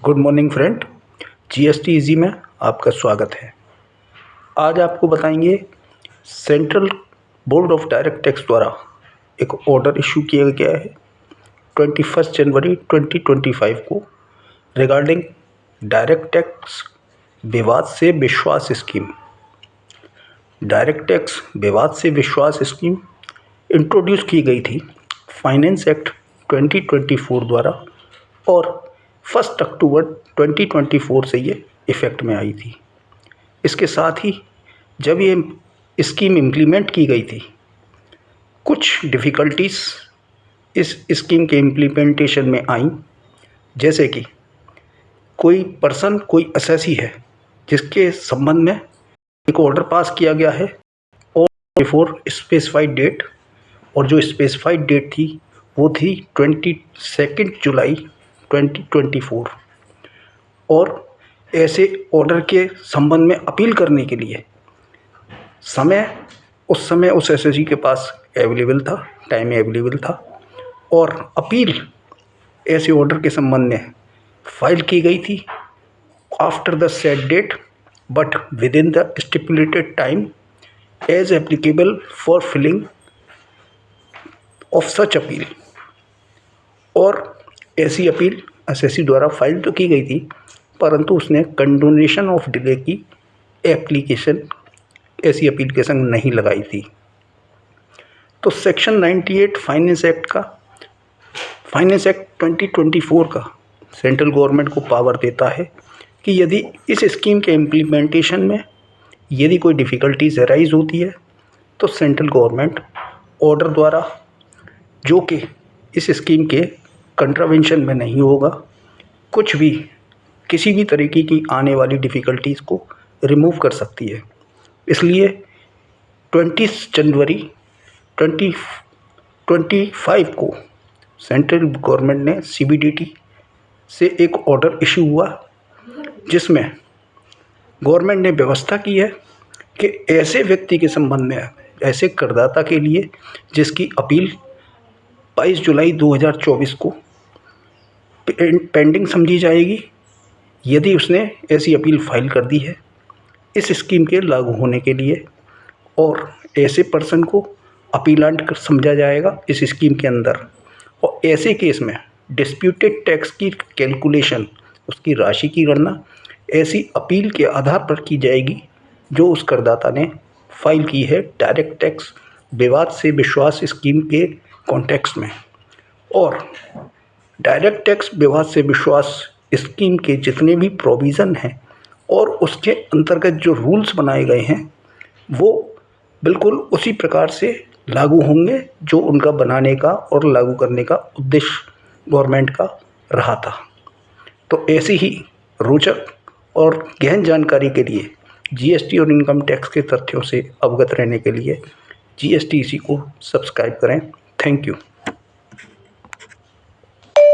Good morning friend. GST easy में आपका स्वागत है। आज आपको बताएंगे central board of direct tax द्वारा एक ऑर्डर इशू किया गया है 21 जनवरी 2025 को रिगार्डिंग डायरेक्ट टैक्स विवाद से विश्वास स्कीम। डायरेक्ट टैक्स विवाद से विश्वास स्कीम इंट्रोड्यूस की गई थी फाइनेंस एक्ट 2024 द्वारा और 1 अक्टूबर 2024 से ये इफ़ेक्ट में आई थी। इसके साथ ही जब ये स्कीम इम्प्लीमेंट की गई थी, कुछ डिफ़िकल्टीज़ इस स्कीम के इम्प्लीमेंटेशन में आई, जैसे कि कोई पर्सन, कोई असेसी है जिसके संबंध में एक ऑर्डर पास किया गया है और बिफोर स्पेसिफाइड डेट, और जो स्पेसिफाइड डेट थी वो थी 22 जुलाई 2024, और ऐसे ऑर्डर के संबंध में अपील करने के लिए उस समय उस एसएससी के पास अवेलेबल था, टाइम अवेलेबल था, और अपील ऐसे ऑर्डर के संबंध में फाइल की गई थी after the set date but within the stipulated time as applicable for filing of such appeal. और ऐसी अपील एसएससी द्वारा फाइल तो की गई थी, परंतु उसने कंडोनेशन ऑफ डिले की एप्लीकेशन ऐसी अपील के संग नहीं लगाई थी। तो सेक्शन 98 फाइनेंस एक्ट 2024 का सेंट्रल गवर्नमेंट को पावर देता है कि यदि इस स्कीम के इम्प्लीमेंटेशन में यदि कोई डिफ़िकल्टीज अराइज होती है तो सेंट्रल गवर्नमेंट ऑर्डर द्वारा, जो कि इस स्कीम के कंट्रावेंशन में नहीं होगा, किसी भी तरीके की आने वाली डिफ़िकल्टीज़ को रिमूव कर सकती है। इसलिए 20 जनवरी 2025 को सेंट्रल गवर्नमेंट ने सीबीडीटी से एक ऑर्डर इशू हुआ, जिसमें गवर्नमेंट ने व्यवस्था की है कि ऐसे व्यक्ति के संबंध में, ऐसे करदाता के लिए जिसकी अपील 22 जुलाई 2024 को पेंडिंग समझी जाएगी, यदि उसने ऐसी अपील फाइल कर दी है इस स्कीम के लागू होने के लिए, और ऐसे पर्सन को अपीलांट समझा जाएगा इस स्कीम के अंदर। और ऐसे केस में डिस्प्यूटेड टैक्स की कैलकुलेशन, उसकी राशि की गणना ऐसी अपील के आधार पर की जाएगी जो उस करदाता ने फाइल की है डायरेक्ट टैक्स विवाद से विश्वास स्कीम के कॉन्टेक्स्ट में। और डायरेक्ट टैक्स विवाद से विश्वास स्कीम के जितने भी प्रोविज़न हैं और उसके अंतर्गत जो रूल्स बनाए गए हैं वो बिल्कुल उसी प्रकार से लागू होंगे जो उनका बनाने का और लागू करने का उद्देश्य गवर्नमेंट का रहा था। तो ऐसी ही रोचक और गहन जानकारी के लिए, जीएसटी और इनकम टैक्स के तथ्यों से अवगत रहने के लिए जीएसटी इसी को सब्सक्राइब करें। Thank you.